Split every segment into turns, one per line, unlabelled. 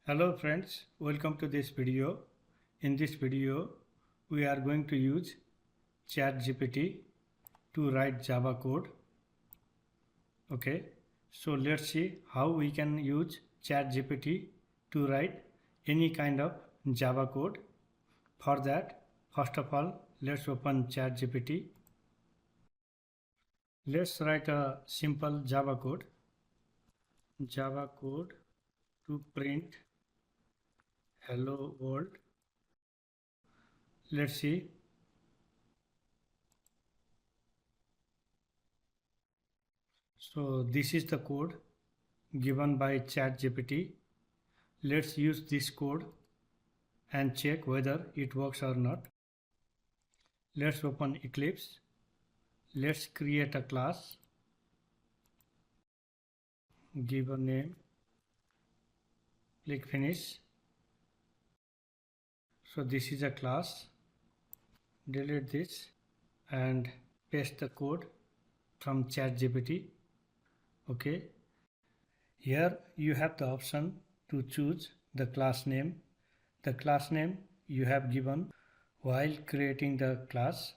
Hello friends, welcome to this video. In this video, we are going to use ChatGPT to write Java code. Okay, so let's see how we can use ChatGPT to write any kind of Java code. For that, first of all, let's open ChatGPT. Let's write a simple Java code to print hello world. Let's see. So this is the code given by ChatGPT. Let's use this code and check whether it works or not. Let's open Eclipse. Let's create a class. Give a name. Click Finish. So this is a class. Delete this and paste the code from ChatGPT. Okay. Here you have the option to choose the class name. The class name you have given while creating the class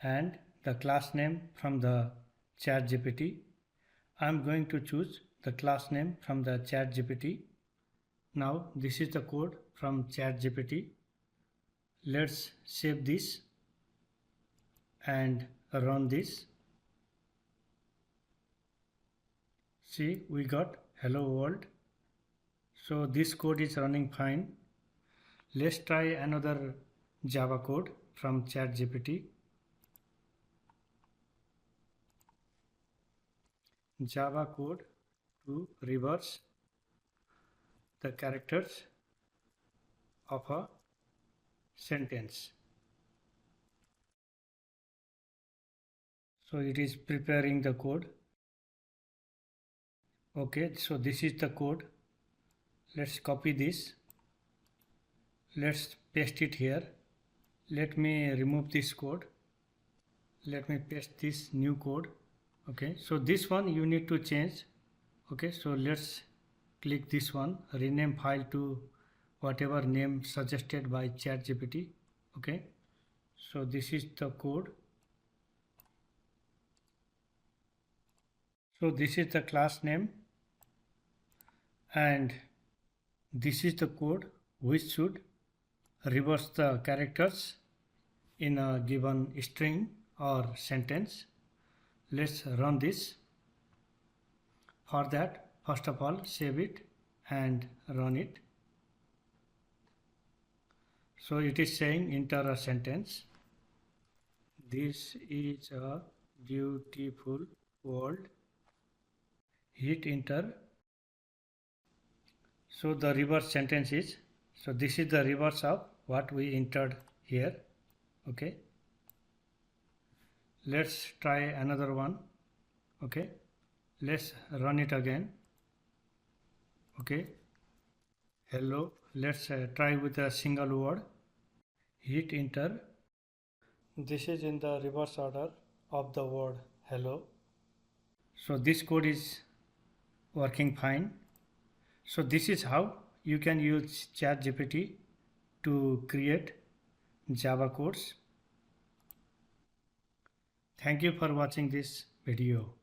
and the class name from the ChatGPT. I'm going to choose the class name from the ChatGPT. Now this is the code from ChatGPT. Let's save this and run this. See, we got hello world. So this code is running fine. Let's try another Java code from ChatGPT. Java code to reverse the characters of a sentence. So it is preparing the code. Okay, so this is the code. Let's copy this. Let's paste it here. Let me remove this code. Let me paste this new code. Okay, so this one you need to change. Okay, so let's click this one, rename file to whatever name suggested by ChatGPT. Okay, so this is the code. So this is the class name and this is the code which should reverse the characters in a given string or sentence. Let's run this. For that, first of all, save it and run it. So it is saying enter a sentence. This is a beautiful world. Hit enter. So the reverse sentence is, so this is the reverse of what we entered here. Okay. Let's try another one. Okay. Let's run it again. Okay. Hello. Let's try with a single word. Hit enter. This is in the reverse order of the word hello. So this code is working fine. So this is how you can use ChatGPT to create Java codes. Thank you for watching this video.